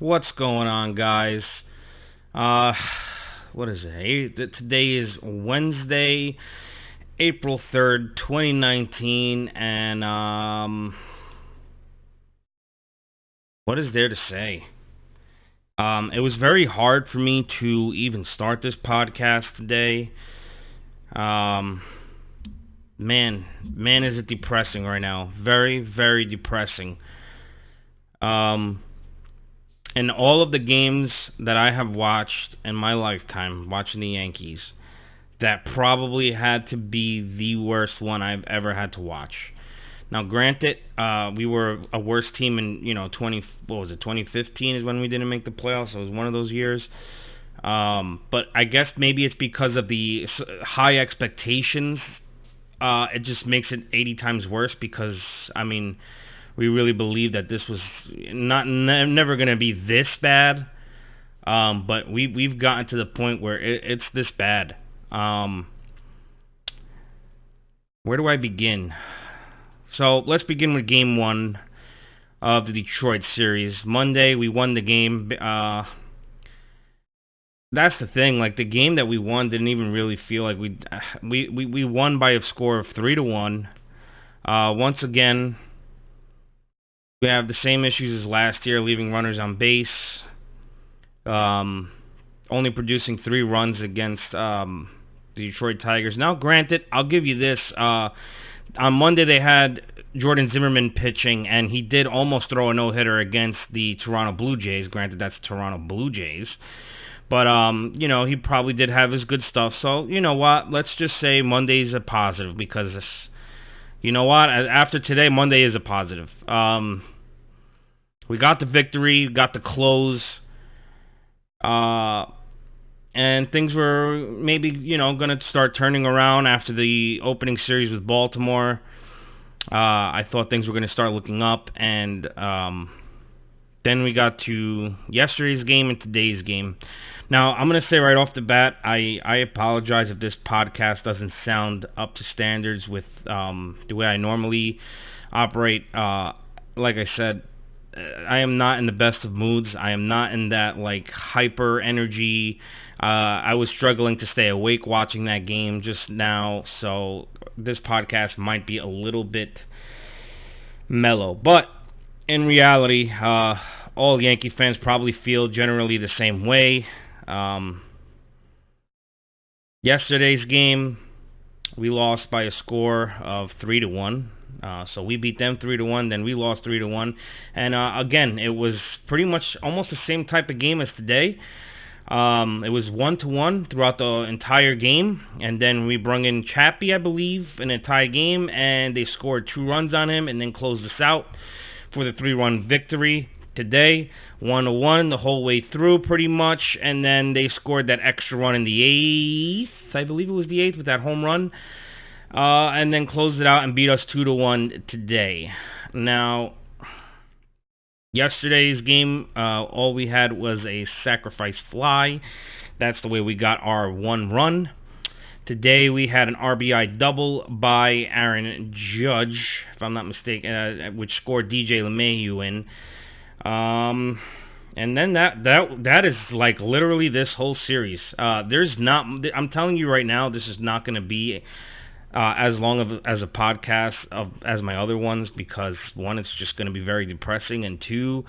What's going on, guys? Uh, what is it? Today is Wednesday, April 3rd, 2019, and what is there to say? It was very hard for me to even start this podcast today. Um, man, is it depressing right now? Very, very depressing. Um, in all of the games that I have watched in my lifetime, watching the Yankees, that probably had to be the worst one I've ever had to watch. Now, granted, we were a worse team in 2015 is when we didn't make the playoffs. It was one of those years. But I guess maybe it's because of the high expectations. It just makes it 80 times worse because we really believe that this was never going to be this bad. But we've gotten to the point where it's this bad. Where do I begin? So let's begin with Game 1 of the Detroit series. Monday, we won the game. That's the thing. Like, the game that we won didn't even really feel like we won by a score of 3-1. Once again, we have the same issues as last year, leaving runners on base. Only producing 3 runs against the Detroit Tigers. Now, granted, I'll give you this. On Monday, they had Jordan Zimmerman pitching, and he did almost throw a no-hitter against the Toronto Blue Jays. Granted, that's Toronto Blue Jays. But, he probably did have his good stuff. So, you know what? Let's just say Monday's a positive because, you know what? After today, Monday is a positive. We got the victory, got the close. And things were maybe, going to start turning around after the opening series with Baltimore. I thought things were going to start looking up, and then we got to yesterday's game and today's game. Now, I'm going to say right off the bat, I apologize if this podcast doesn't sound up to standards with the way I normally operate. Like I said, I am not in the best of moods. I am not in that, hyper energy. I was struggling to stay awake watching that game just now, so this podcast might be a little bit mellow. But in reality, all Yankee fans probably feel generally the same way. Yesterday's game, we lost by a score of 3-1. So we beat them 3-1, then we lost 3-1. And again, it was pretty much almost the same type of game as today. It was 1-1 throughout the entire game, and then we brung in Chappie, I believe, in a tie game, and they scored 2 runs on him, and then closed us out for the 3-run victory. Today, 1-1 the whole way through, pretty much, and then they scored that extra run in the 8th, I believe it was the 8th, with that home run, and then closed it out and beat us 2-1 today. Now, yesterday's game, all we had was a sacrifice fly. That's the way we got our 1 run. Today we had an RBI double by Aaron Judge, if I'm not mistaken, which scored DJ LeMahieu in. And then that is like literally this whole series. I'm telling you right now, this is not going to be as long as a podcast as my other ones, because 1, it's just going to be very depressing, and 2,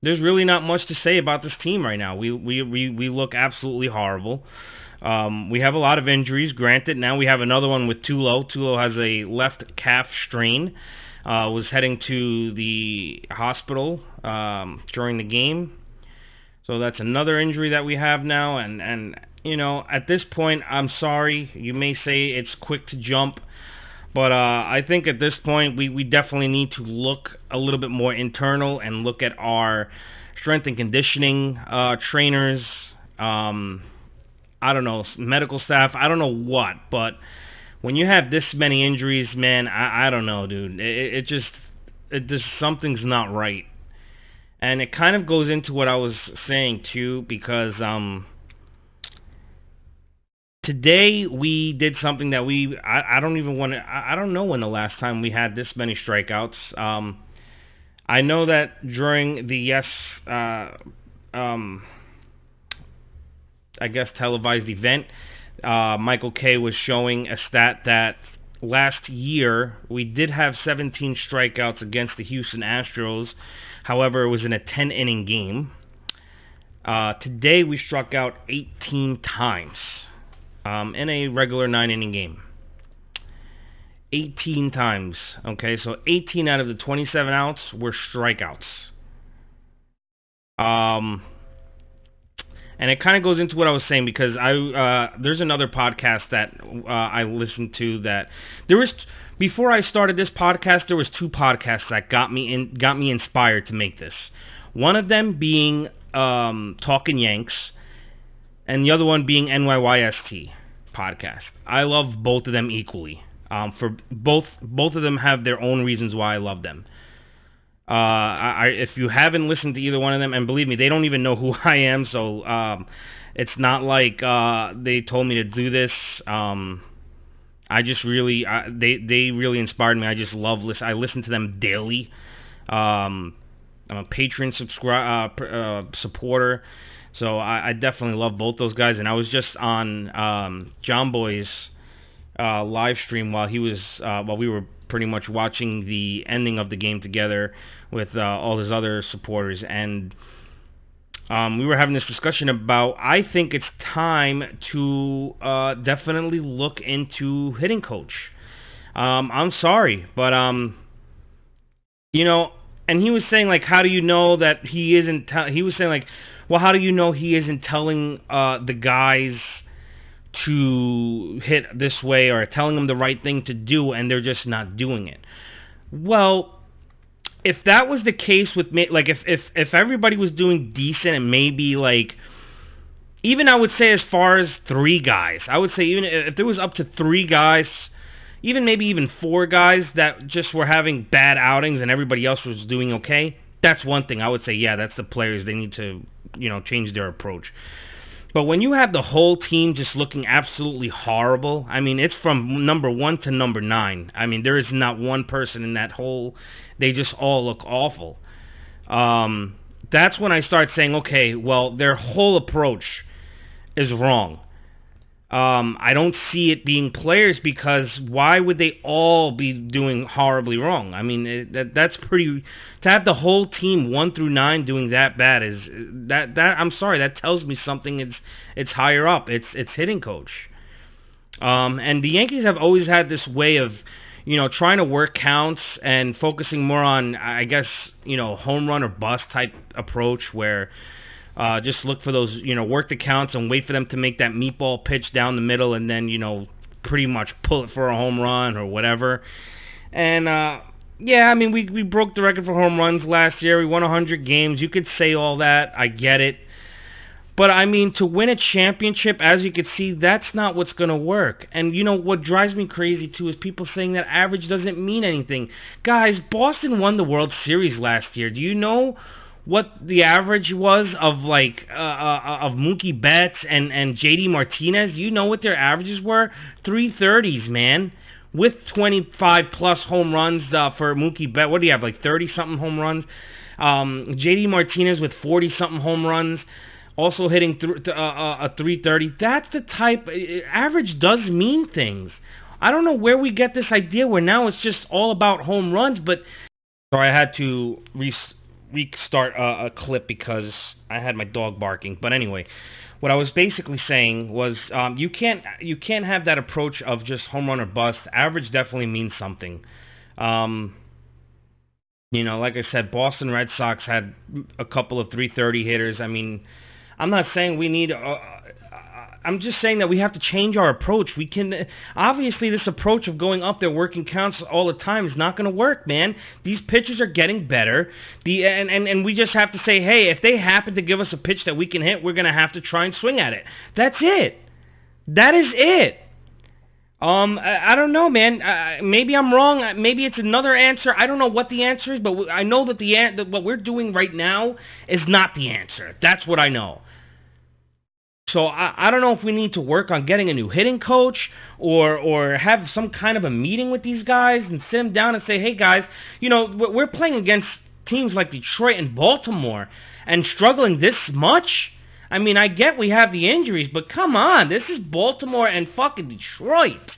there's really not much to say about this team right now. We look absolutely horrible. We have a lot of injuries. Granted, now we have another one with Tulo. Tulo has a left calf strain. Was heading to the hospital during the game. So that's another injury that we have now, and at this point, I'm sorry, you may say it's quick to jump, but I think at this point, we definitely need to look a little bit more internal and look at our strength and conditioning trainers, I don't know, medical staff, I don't know what, but when you have this many injuries, man, I don't know, dude, it just something's not right. And it kind of goes into what I was saying, too, because today we did something that I don't know when the last time we had this many strikeouts. I know that during the um, I guess televised event, Michael Kay was showing a stat that last year we did have 17 strikeouts against the Houston Astros. However, it was in a 10-inning game. Today we struck out 18 times in a regular 9-inning game. 18 times. Okay, so 18 out of the 27 outs were strikeouts. And it kind of goes into what I was saying, because there's another podcast that I listened to that there was before I started this podcast. There was two podcasts that got me inspired to make this. One of them being Talking Yanks, and the other one being NYYST podcast. I love both of them equally. For both of them have their own reasons why I love them. If you haven't listened to either one of them, and believe me, they don't even know who I am, so it's not like they told me to do this. I just really, they really inspired me. I just love I listen to them daily. I'm a Patreon supporter, so I definitely love both those guys. And I was just on John Boy's live stream while we were pretty much watching the ending of the game together with all his other supporters, and we were having this discussion about, I think it's time to definitely look into hitting coach. I'm sorry, but you know, and he was saying, like, how do you know that he isn't? He was saying, like, well, how do you know he isn't telling the guys to hit this way, or telling them the right thing to do, and they're just not doing it? Well, if that was the case with me, like, if everybody was doing decent, and maybe, like, even I would say as far as 3 guys, I would say even if there was up to 3 guys, maybe even 4 guys that just were having bad outings and everybody else was doing okay, that's one thing. I would say, yeah, that's the players. They need to, change their approach. But when you have the whole team just looking absolutely horrible, I mean, it's from number 1 to number 9. I mean, there is not one person in that whole, they just all look awful. That's when I start saying, okay, well, their whole approach is wrong. I don't see it being players, because why would they all be doing horribly wrong? I mean, that's pretty. To have the whole team 1 through 9 doing that bad is that. I'm sorry, that tells me something. It's higher up. It's hitting coach. And the Yankees have always had this way of, trying to work counts and focusing more on, I guess, home run or bust type approach, where just look for those, work the counts and wait for them to make that meatball pitch down the middle, and then, pretty much pull it for a home run or whatever. And, yeah, I mean, we broke the record for home runs last year. We won 100 games. You could say all that. I get it. But, I mean, to win a championship, as you can see, that's not what's going to work. And, what drives me crazy, too, is people saying that average doesn't mean anything. Guys, Boston won the World Series last year. Do you know what the average was of, like, of Mookie Betts and JD Martinez? You know what their averages were? 330s, man. With 25-plus home runs for Mookie Betts. What do you have, like 30-something home runs? JD Martinez with 40-something home runs, also hitting a 330. That's the type. Average does mean things. I don't know where we get this idea where now it's just all about home runs, but so I had to restart a clip because I had my dog barking. But anyway, what I was basically saying was you can't have that approach of just home run or bust. Average definitely means something. Like I said, Boston Red Sox had a couple of 330 hitters. I mean, I'm not saying we need. I'm just saying that we have to change our approach. We can obviously this approach of going up there working counts all the time is not going to work, man. These pitchers are getting better. And we just have to say, hey, if they happen to give us a pitch that we can hit, we're going to have to try and swing at it. That's it. That is it. I don't know, man. Maybe I'm wrong. Maybe it's another answer. I don't know what the answer is, but I know that that what we're doing right now is not the answer. That's what I know. So I don't know if we need to work on getting a new hitting coach or have some kind of a meeting with these guys and sit them down and say, hey, guys, we're playing against teams like Detroit and Baltimore and struggling this much. I mean, I get we have the injuries, but come on, this is Baltimore and fucking Detroit.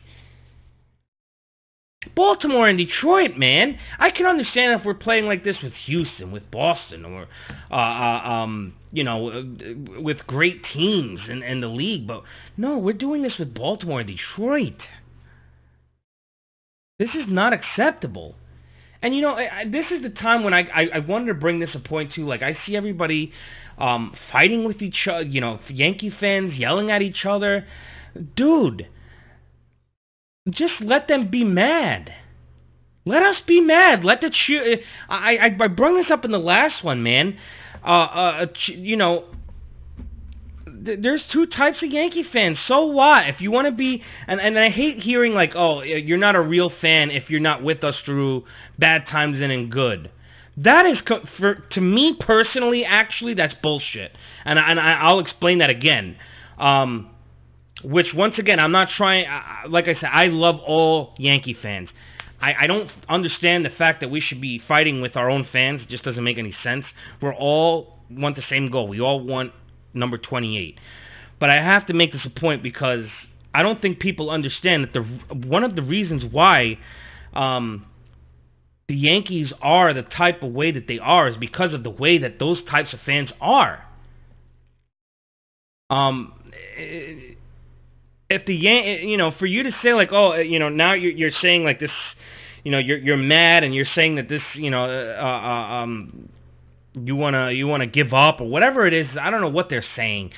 Baltimore and Detroit, man. I can understand if we're playing like this with Houston, with Boston, or with great teams in the league, but no, we're doing this with Baltimore and Detroit. This is not acceptable. And this is the time when I wanted to bring this a point too. Like, I see everybody fighting with each other. Yankee fans yelling at each other. Dude, just let them be mad. Let us be mad. Let the cheer. I brought this up in the last one, man. There's two types of Yankee fans. So what? If you want to be, and I hate hearing like, oh, you're not a real fan if you're not with us through bad times and in good. That is, to me personally, actually, that's bullshit. And I'll explain that again. Which, once again, I'm not trying, like I said, I love all Yankee fans. I don't understand the fact that we should be fighting with our own fans. It just doesn't make any sense. We're all want the same goal. We all want number 28. But I have to make this a point because I don't think people understand that one of the reasons why the Yankees are the type of way that they are is because of the way that those types of fans are. If for you to say like, oh, now you're saying like this, you're mad and you're saying that this, you wanna give up or whatever it is. I don't know what they're saying,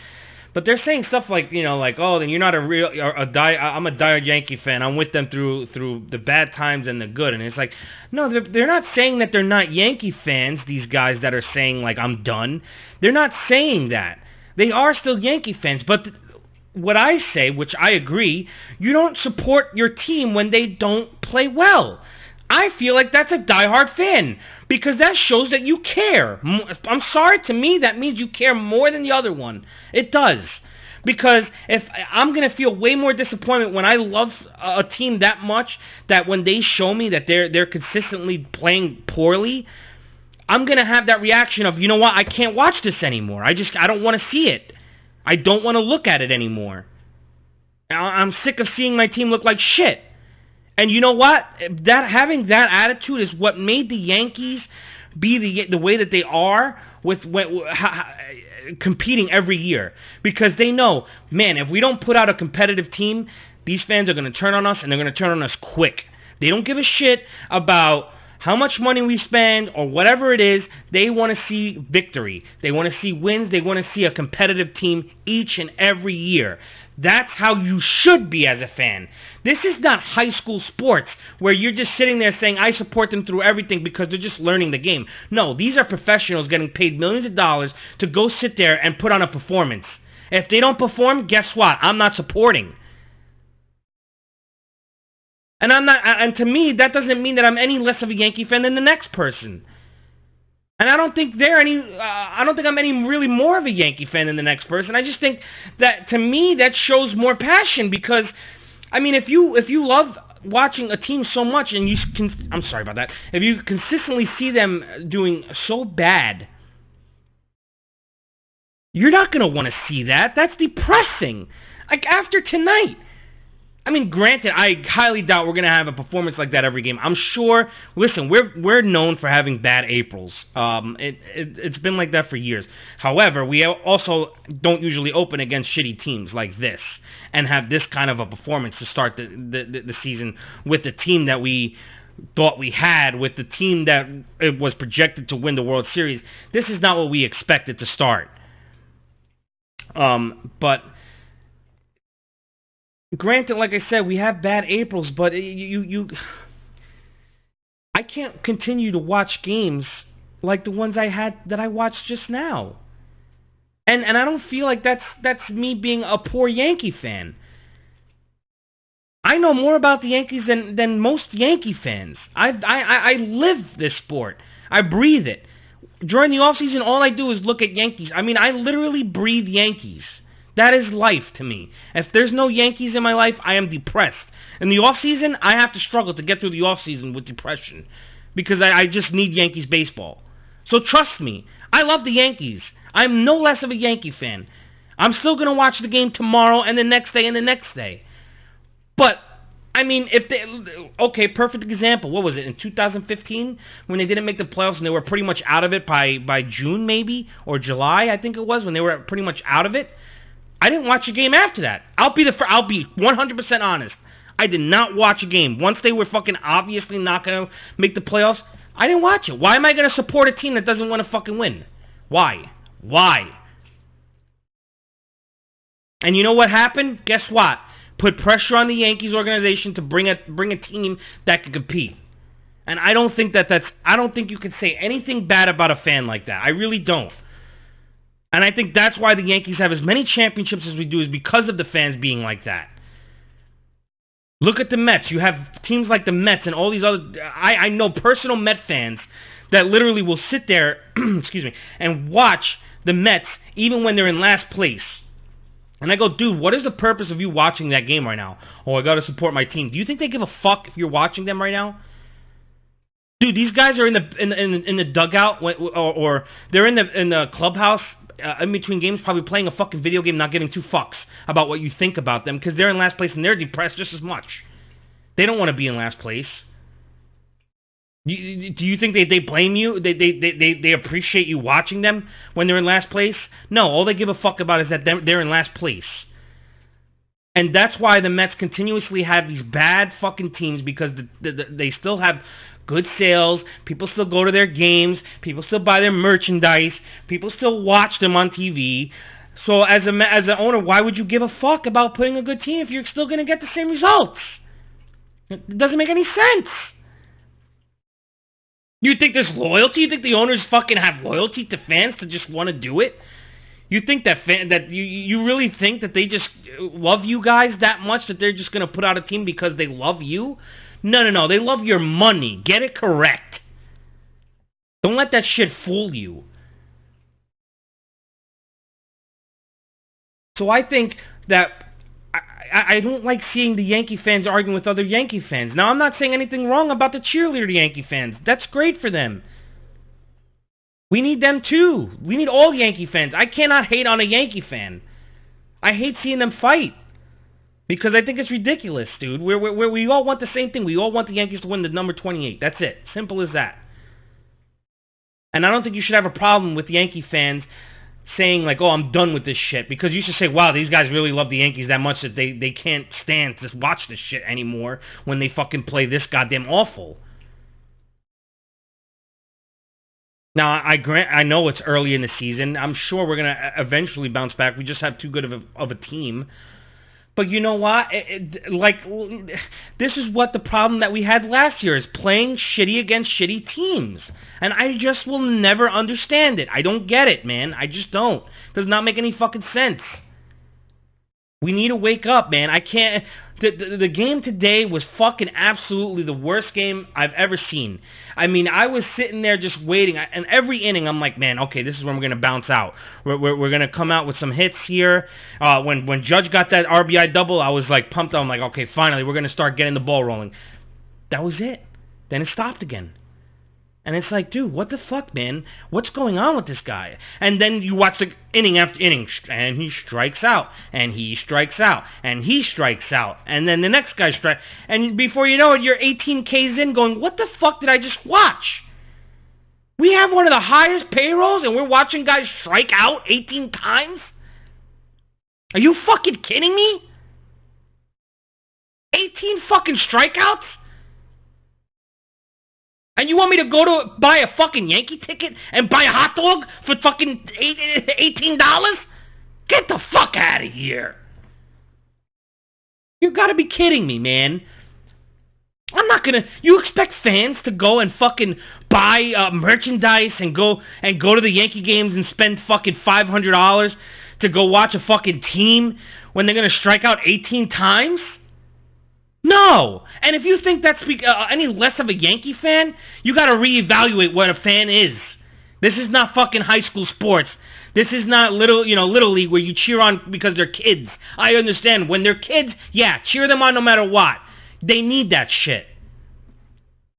but they're saying stuff like, oh, then you're not I'm a diehard Yankee fan. I'm with them through the bad times and the good. And it's like, no, they're not saying that they're not Yankee fans. These guys that are saying like I'm done, they're not saying that. They are still Yankee fans, but what I say, which I agree, you don't support your team when they don't play well. I feel like that's a diehard fan because that shows that you care. I'm sorry, to me, that means you care more than the other one. It does. Because if I'm going to feel way more disappointment when I love a team that much that when they show me that they're consistently playing poorly, I'm going to have that reaction of, you know what, I can't watch this anymore. I don't want to see it. I don't want to look at it anymore. I'm sick of seeing my team look like shit. And you know what? Having that attitude is what made the Yankees be the way that they are with competing every year. Because they know, man, if we don't put out a competitive team, these fans are going to turn on us, and they're going to turn on us quick. They don't give a shit about how much money we spend or whatever it is. They want to see victory. They want to see wins. They want to see a competitive team each and every year. That's how you should be as a fan. This is not high school sports where you're just sitting there saying, I support them through everything because they're just learning the game. No, these are professionals getting paid millions of dollars to go sit there and put on a performance. If they don't perform, guess what? I'm not supporting. And to me, that doesn't mean that I'm any less of a Yankee fan than the next person. And I don't think I'm any really more of a Yankee fan than the next person. I just think that, to me, that shows more passion because, I mean, if you love watching a team so much and I'm sorry about that, if you consistently see them doing so bad, you're not going to want to see that. That's depressing. Like, after tonight, I mean, granted, I highly doubt we're going to have a performance like that every game. I'm sure, listen, we're known for having bad Aprils. It's been like that for years. However, we also don't usually open against shitty teams like this and have this kind of a performance to start the season with the team that we thought we had, with the team that it was projected to win the World Series. This is not what we expected to start. But granted, like I said, we have bad Aprils, but I can't continue to watch games like the ones that I watched just now. And I don't feel like that's me being a poor Yankee fan. I know more about the Yankees than most Yankee fans. I live this sport. I breathe it. During the offseason, all I do is look at Yankees. I mean, I literally breathe Yankees. That is life to me. If there's no Yankees in my life, I am depressed. In the off-season, I have to struggle to get through the off-season with depression because I just need Yankees baseball. So trust me, I love the Yankees. I'm no less of a Yankee fan. I'm still going to watch the game tomorrow and the next day and the next day. But, I mean, if they... Okay, perfect example. What was it, in 2015? When they didn't make the playoffs and they were pretty much out of it by June, maybe? Or July, I think it was, when they were pretty much out of it. I didn't watch a game after that. I'll be 100% honest. I did not watch a game. Once they were fucking obviously not going to make the playoffs, I didn't watch it. Why am I going to support a team that doesn't want to fucking win? Why? And you know what happened? Guess what? Put pressure on the Yankees organization to bring a team that can compete. And I don't think I don't think you can say anything bad about a fan like that. I really don't. And I think that's why the Yankees have as many championships as we do, is because of the fans being like that. Look at the Mets. You have teams like the Mets and all these other... I know personal Met fans that literally will sit there excuse me, and watch the Mets even when they're in last place. And I go, dude, what is the purpose of you watching that game right now? Oh, I got to support my team. Do you think they give a fuck if you're watching them right now? Dude, these guys are in the dugout, or they're in the clubhouse in between games, probably playing a fucking video game, not giving two fucks about what you think about them, because they're in last place and they're depressed just as much. They don't want to be in last place. Do you think they blame you? They appreciate you watching them when they're in last place? No, all they give a fuck about is that they're in last place. And that's why the Mets continuously have these bad fucking teams, because they still have good sales, people still go to their games, people still buy their merchandise, people still watch them on TV. So as an owner, why would you give a fuck about putting a good team if you're still going to get the same results? It doesn't make any sense. You think there's loyalty? You think the owners fucking have loyalty to fans to just want to do it? You think you really think that they just love you guys that much that they're just going to put out a team because they love you? No. They love your money. Get it correct. Don't let that shit fool you. So I think that I don't like seeing the Yankee fans arguing with other Yankee fans. Now, I'm not saying anything wrong about the cheerleader Yankee fans. That's great for them. We need them too. We need all Yankee fans. I cannot hate on a Yankee fan. I hate seeing them fight, because I think it's ridiculous, dude. We all want the same thing. We all want the Yankees to win the number 28. That's it. Simple as that. And I don't think you should have a problem with Yankee fans saying, like, oh, I'm done with this shit. Because you should say, wow, these guys really love the Yankees that much that they can't stand to watch this shit anymore when they fucking play this goddamn awful. Now, I know it's early in the season. I'm sure we're going to eventually bounce back. We just have too good of a team. But you know what? This is what the problem that we had last year is, playing shitty against shitty teams. And I just will never understand it. I don't get it, man. I just don't. It does not make any fucking sense. We need to wake up, man. I can't... The game today was fucking absolutely the worst game I've ever seen. I mean, I was sitting there just waiting, and every inning I'm like, man, okay, this is when we're going to bounce out. We're going to come out with some hits here. When Judge got that RBI double, I was like pumped. I'm like, okay, finally, we're going to start getting the ball rolling. That was it. Then it stopped again. And it's like, dude, what the fuck, man? What's going on with this guy? And then you watch the inning after inning, and he strikes out, and he strikes out, and he strikes out, and then the next guy strikes, and before you know it, you're 18 Ks in going, what the fuck did I just watch? We have one of the highest payrolls, and we're watching guys strike out 18 times? Are you fucking kidding me? 18 fucking strikeouts? And you want me to go to buy a fucking Yankee ticket and buy a hot dog for fucking $18? Get the fuck out of here. You gotta be kidding me, man. I'm not gonna... You expect fans to go and fucking buy merchandise and go to the Yankee games and spend fucking $500 to go watch a fucking team when they're gonna strike out 18 times? No! And if you think that's any less of a Yankee fan, you gotta reevaluate what a fan is. This is not fucking high school sports. This is not little league where you cheer on because they're kids. I understand. When they're kids, yeah, cheer them on no matter what. They need that shit.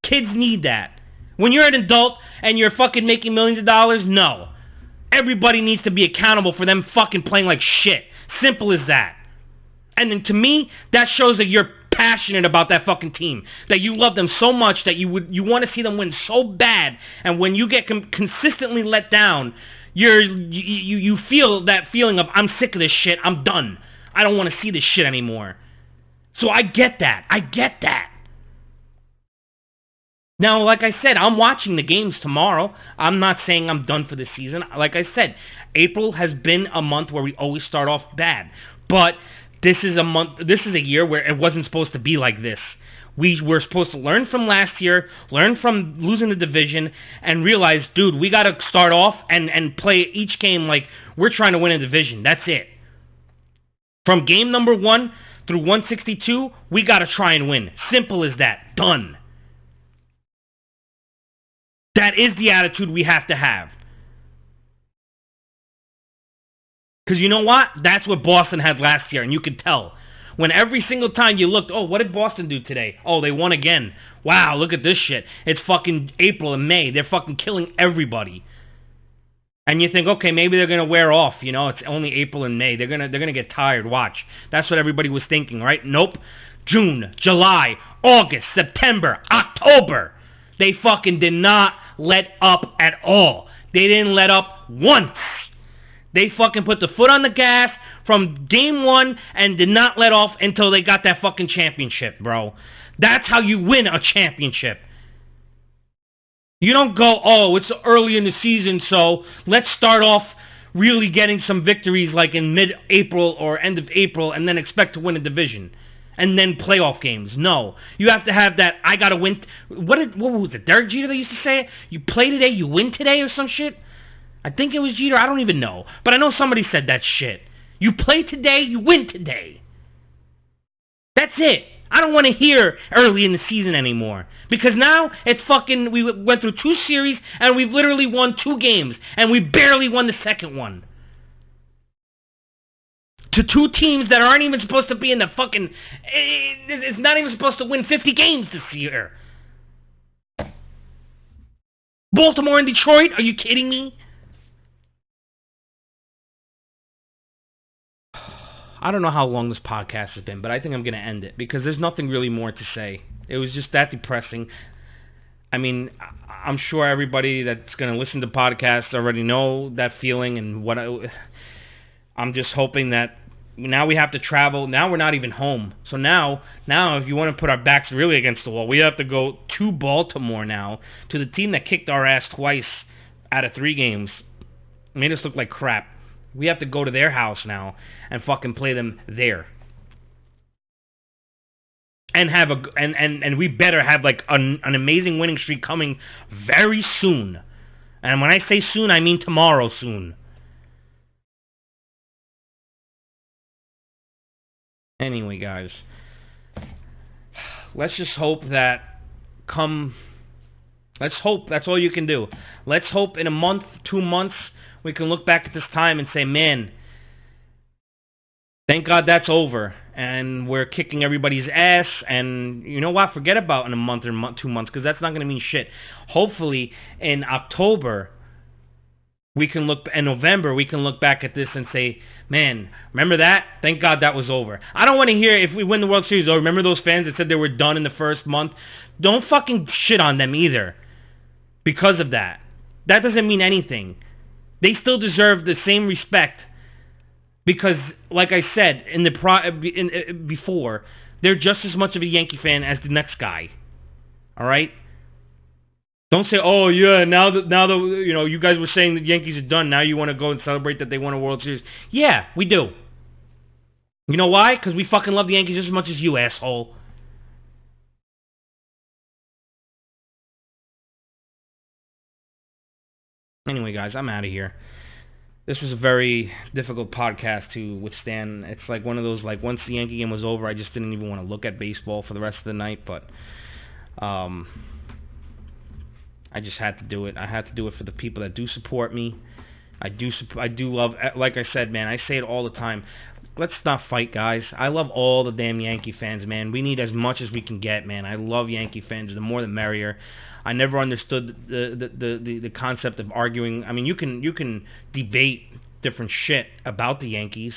Kids need that. When you're an adult and you're fucking making millions of dollars? No. Everybody needs to be accountable for them fucking playing like shit. Simple as that. And then to me, that shows that you're passionate about that fucking team. That you love them so much that you want to see them win so bad. And when you get consistently let down, you feel that feeling of, I'm sick of this shit. I'm done. I don't want to see this shit anymore. So I get that. Now, like I said, I'm watching the games tomorrow. I'm not saying I'm done for the season. Like I said, April has been a month where we always start off bad. But this is a year where it wasn't supposed to be like this. We were supposed to learn from last year, learn from losing the division, and realize, dude, we got to start off and play each game like we're trying to win a division. That's it. From game number 1 through 162, we got to try and win. Simple as that. Done. That is the attitude we have to have. Because you know what? That's what Boston had last year, and you could tell. When every single time you looked, oh, what did Boston do today? Oh, they won again. Wow, look at this shit. It's fucking April and May. They're fucking killing everybody. And you think, okay, maybe they're gonna wear off. You know, it's only April and May. They're gonna get tired. Watch. That's what everybody was thinking, right? Nope. June, July, August, September, October. They fucking did not let up at all. They didn't let up once. They fucking put the foot on the gas from game 1 and did not let off until they got that fucking championship, bro. That's how you win a championship. You don't go, oh, it's early in the season, so let's start off really getting some victories like in mid-April or end of April and then expect to win a division. And then playoff games. No. You have to have that, I gotta win. What was it, Derek Jeter that used to say it? You play today, you win today or some shit? I think it was Jeter, I don't even know. But I know somebody said that shit. You play today, you win today. That's it. I don't want to hear early in the season anymore. Because now, it's fucking, we went through 2 series, and we've literally won 2 games. And we barely won the second one. To 2 teams that aren't even supposed to be in the fucking... It's not even supposed to win 50 games this year. Baltimore and Detroit? Are you kidding me? I don't know how long this podcast has been, but I think I'm going to end it because there's nothing really more to say. It was just that depressing. I mean, I'm sure everybody that's going to listen to podcasts already know that feeling and what I'm just hoping that now we have to travel. Now we're not even home. So now if you want to put our backs really against the wall, we have to go to Baltimore now, to the team that kicked our ass twice out of 3 games. Made us look like crap. We have to go to their house now and fucking play them there. And have and we better have like an amazing winning streak coming very soon. And when I say soon, I mean tomorrow soon. Anyway, guys, let's just hope that let's hope, that's all you can do. Let's hope in a month, 2 months, we can look back at this time and say, man, thank God that's over. And we're kicking everybody's ass. And you know what? Forget about in a month or 2 months, because that's not going to mean shit. Hopefully, in October, in November, we can look back at this and say, man, remember that? Thank God that was over. I don't want to hear if we win the World Series, oh, remember those fans that said they were done in the first month? Don't fucking shit on them either because of that. That doesn't mean anything. They still deserve the same respect because, like I said before, they're just as much of a Yankee fan as the next guy. All right? Don't say, oh yeah, now that you know you guys were saying the Yankees are done. Now you want to go and celebrate that they won a World Series. Yeah, we do. You know why? Because we fucking love the Yankees just as much as you, asshole. Anyway, guys, I'm out of here. This was a very difficult podcast to withstand. It's like one of those, like, once the Yankee game was over, I just didn't even want to look at baseball for the rest of the night, but I just had to do it. I had to do it for the people that do support me. I do love, like I said, man, I say it all the time. Let's not fight, guys. I love all the damn Yankee fans, man. We need as much as we can get, man. I love Yankee fans. The more the merrier. I never understood the concept of arguing. I mean, you can debate different shit about the Yankees,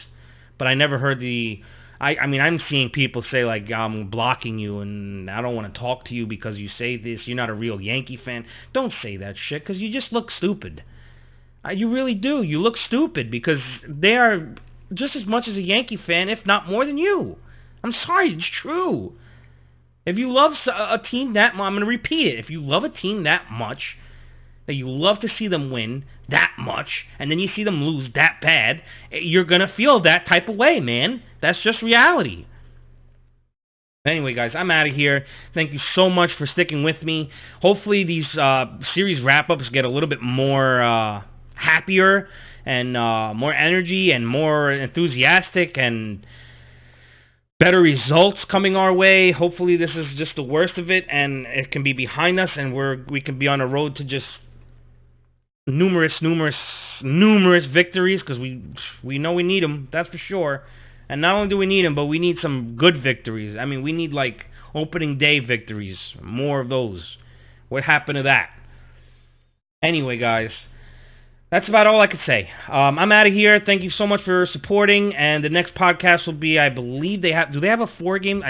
but I never heard the. I mean, I'm seeing people say, like, I'm blocking you and I don't want to talk to you because you say this. You're not a real Yankee fan. Don't say that shit because you just look stupid. You really do. You look stupid because they are just as much as a Yankee fan, if not more than you. I'm sorry, it's true. If you love a team that much, I'm going to repeat it. If you love a team that much, that you love to see them win that much, and then you see them lose that bad, you're going to feel that type of way, man. That's just reality. Anyway, guys, I'm out of here. Thank you so much for sticking with me. Hopefully these series wrap-ups get a little bit more happier and more energy and more enthusiastic and better results coming our way. Hopefully this is just the worst of it and it can be behind us and we can be on a road to just numerous victories, because we know we need them, that's for sure. And not only do we need them, but we need some good victories. I mean, we need like opening day victories, more of those. What happened to that? Anyway, guys, that's about all I could say. I'm out of here. Thank you so much for supporting. And the next podcast will be, I believe they have. Do they have a 4-game?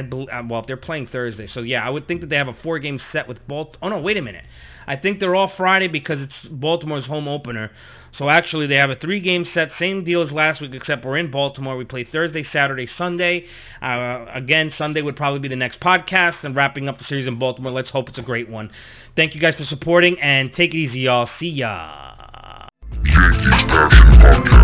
Well, they're playing Thursday, so yeah, I would think that they have a 4-game set with Baltimore. Oh no, wait a minute. I think they're all Friday because it's Baltimore's home opener. So actually, they have a 3-game set, same deal as last week, except we're in Baltimore. We play Thursday, Saturday, Sunday. Again, Sunday would probably be the next podcast, and wrapping up the series in Baltimore. Let's hope it's a great one. Thank you guys for supporting, and take it easy, y'all. See ya. Yankees Passion Podcast.